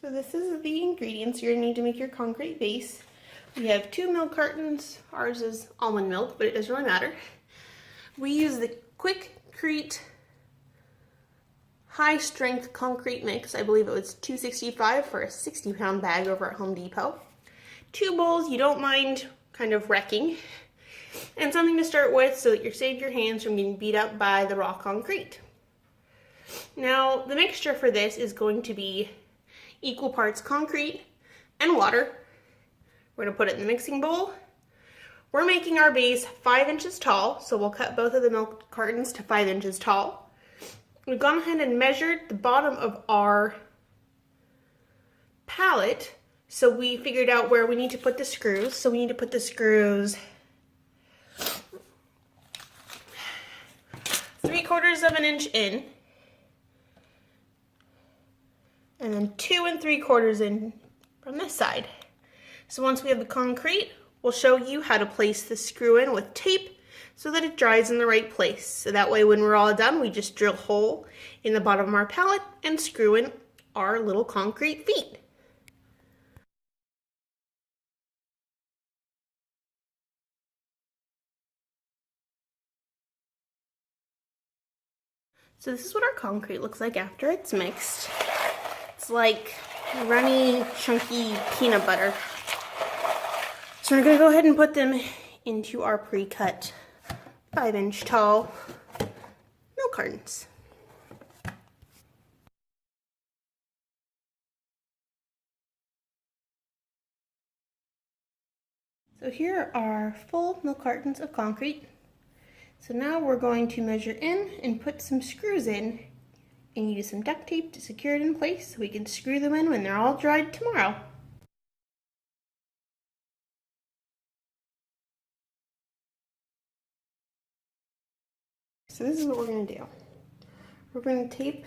So this is the ingredients you're gonna need to make your concrete base. We have 2 milk cartons. Ours is almond milk, but it doesn't really matter. We use the Quikrete high strength concrete mix. I believe it was $2.65 for a 60-pound bag over at Home Depot. 2 bowls you don't mind kind of wrecking, and something to start with so that you save your hands from getting beat up by the raw concrete. Now, the mixture for this is going to be equal parts concrete and water. We're going to put it in the mixing bowl. We're making our base 5 inches tall, so we'll cut both of the milk cartons to 5 inches tall. We've gone ahead and measured the bottom of our pallet, so we figured out where we need to put the screws. So we need to put the screws 3/4 of an inch in, and then 2 3/4 in from this side. So once we have the concrete, we'll show you how to place the screw in with tape so that it dries in the right place. So that way when we're all done, we just drill a hole in the bottom of our pallet and screw in our little concrete feet. So this is what our concrete looks like after it's mixed. It's like runny, chunky peanut butter. So we're gonna go ahead and put them into our pre-cut 5-inch tall milk cartons. So here are our full milk cartons of concrete. So now we're going to measure in and put some screws in and use some duct tape to secure it in place so we can screw them in when they're all dried tomorrow. So this is what we're going to do. We're going to tape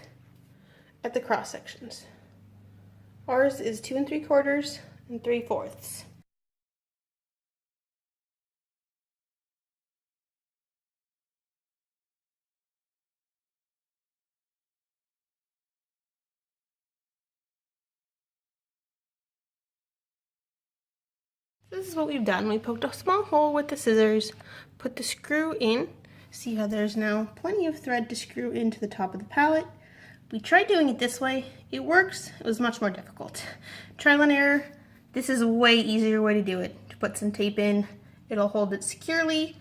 at the cross sections. Ours is 2 3/4 and 3/4. This is what we've done. We poked a small hole with the scissors, put the screw in. See how there's now plenty of thread to screw into the top of the pallet. We tried doing it this way. It works. It was much more difficult. Trial and error. This is a way easier way to do it. To put some tape in, it'll hold it securely.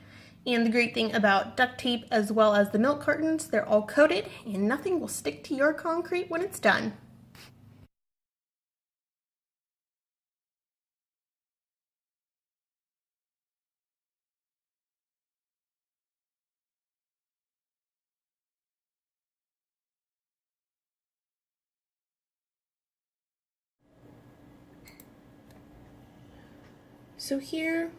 And the great thing about duct tape as well as the milk cartons, they're all coated and nothing will stick to your concrete when it's done. So here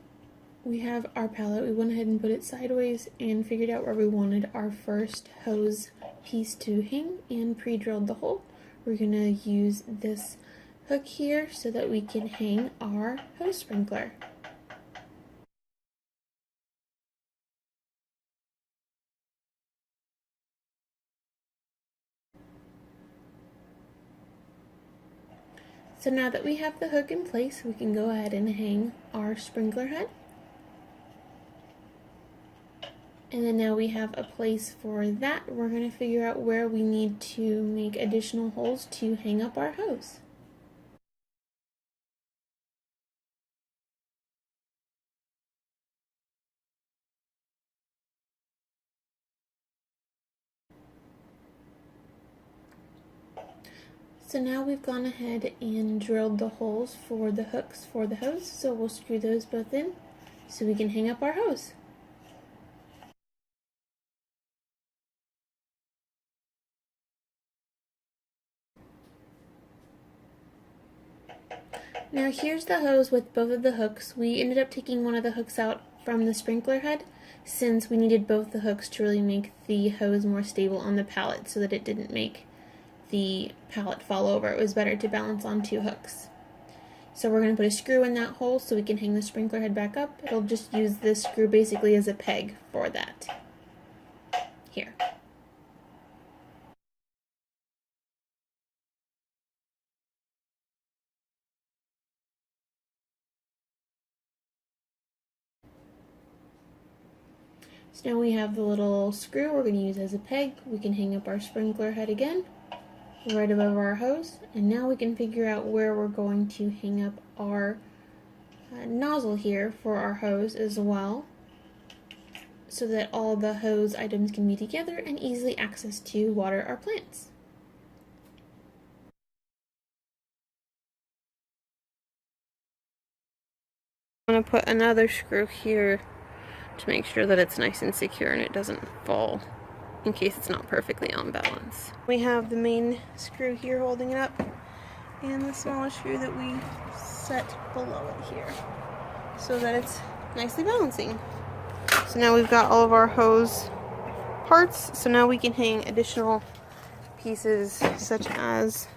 we have our pallet. We went ahead and put it sideways and figured out where we wanted our first hose piece to hang and pre-drilled the hole. We're gonna use this hook here so that we can hang our hose sprinkler. So now that we have the hook in place, we can go ahead and hang our sprinkler head. And then now we have a place for that. We're going to figure out where we need to make additional holes to hang up our hose. So now we've gone ahead and drilled the holes for the hooks for the hose, so we'll screw those both in so we can hang up our hose. Now here's the hose with both of the hooks. We ended up taking one of the hooks out from the sprinkler head since we needed both the hooks to really make the hose more stable on the pallet so that it didn't make the pallet fall over. It was better to balance on 2 hooks. So we're going to put a screw in that hole so we can hang the sprinkler head back up. It'll just use this screw basically as a peg for that. Here. So now we have the little screw we're going to use as a peg. We can hang up our sprinkler head again, right above our hose. And now we can figure out where we're going to hang up our nozzle here for our hose as well, so that all the hose items can be together and easily access to water our plants. I'm going to put another screw here to make sure that it's nice and secure and it doesn't fall in case it's not perfectly on balance. We have the main screw here holding it up and the smaller screw that we set below it here so that it's nicely balancing. So now we've got all of our hose parts, so now we can hang additional pieces such as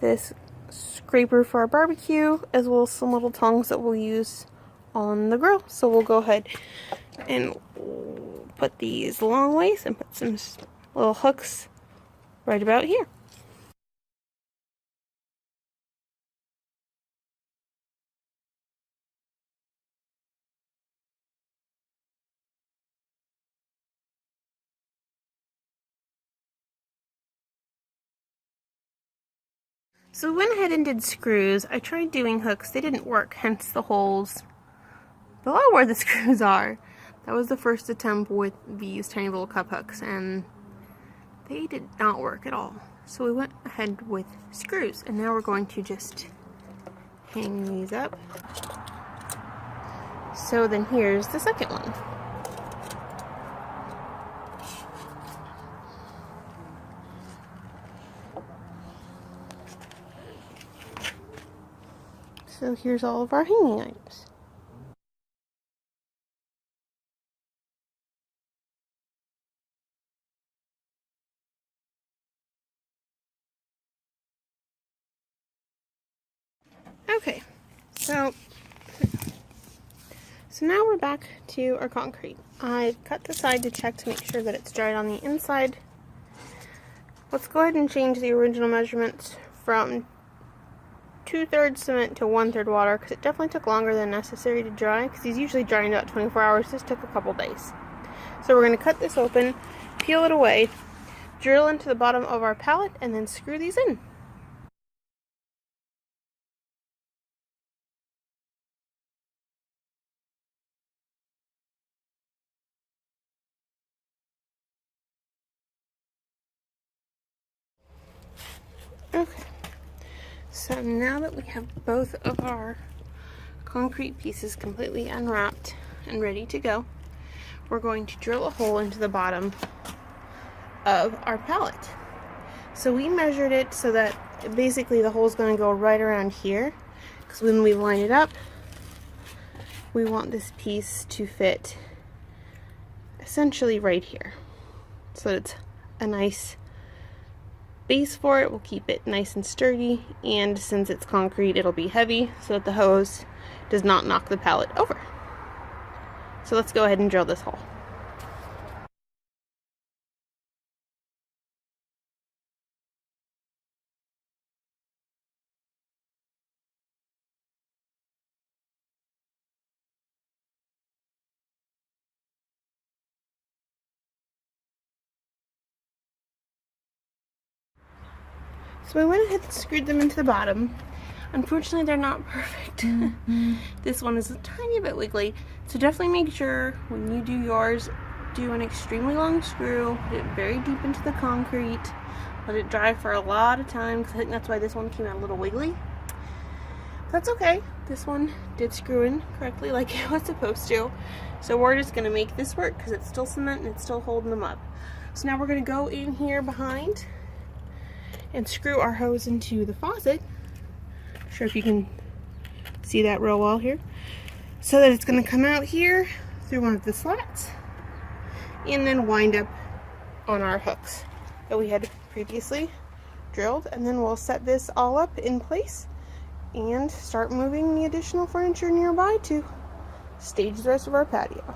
this scraper for our barbecue, as well as some little tongs that we'll use on the grill. So we'll go ahead and put these long ways and put some little hooks right about here. So we went ahead and did screws. I tried doing hooks, they didn't work, hence the holes below where the screws are. That was the first attempt with these tiny little cup hooks and they did not work at all. So we went ahead with screws and now we're going to just hang these up. So then here's the second one. So here's all of our hanging items. Okay, so now we're back to our concrete. I cut the side to check to make sure that it's dried on the inside. Let's go ahead and change the original measurements from 2/3 cement to 1/3 water, because it definitely took longer than necessary to dry, because these usually dry in about 24 hours. This took a couple days. So we're going to cut this open, peel it away, drill into the bottom of our pallet, and then screw these in. Okay, so now that we have both of our concrete pieces completely unwrapped and ready to go, we're going to drill a hole into the bottom of our pallet. So we measured it so that basically the hole is going to go right around here, because when we line it up, we want this piece to fit essentially right here, so that it's a nice base for it. Will keep it nice and sturdy, and since it's concrete, it'll be heavy so that the hose does not knock the pallet over. So let's go ahead and drill this hole. So I went ahead and screwed them into the bottom. Unfortunately, they're not perfect. This one is a tiny bit wiggly, so definitely make sure when you do yours, do an extremely long screw, put it very deep into the concrete, let it dry for a lot of time, because I think that's why this one came out a little wiggly. That's okay. This one did screw in correctly like it was supposed to. So we're just going to make this work because it's still cement and it's still holding them up. So now we're going to go in here behind and screw our hose into the faucet. Not sure if you can see that real well here. So that it's going to come out here through one of the slats and then wind up on our hooks that we had previously drilled. And then we'll set this all up in place and start moving the additional furniture nearby to stage the rest of our patio.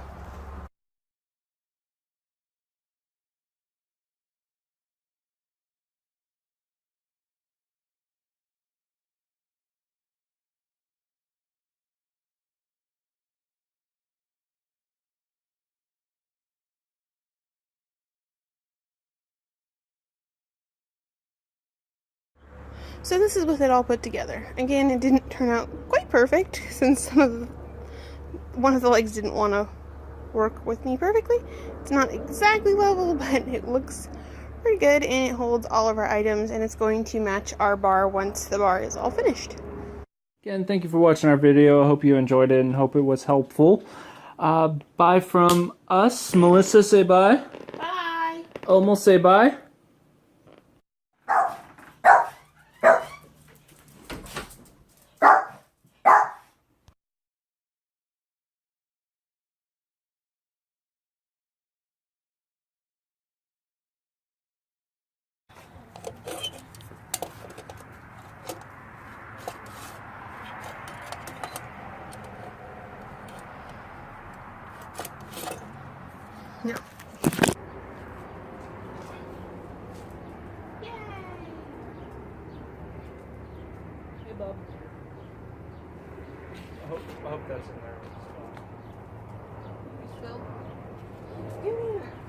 So this is with it all put together. Again, it didn't turn out quite perfect since one of the legs didn't want to work with me perfectly. It's not exactly level, but it looks pretty good, and it holds all of our items, and it's going to match our bar once the bar is all finished. Again, thank you for watching our video. I hope you enjoyed it and hope it was helpful. Bye from us. Melissa, say bye. Bye. Almost say bye. No. Hey, Bob. I hope that's in there. Give me that.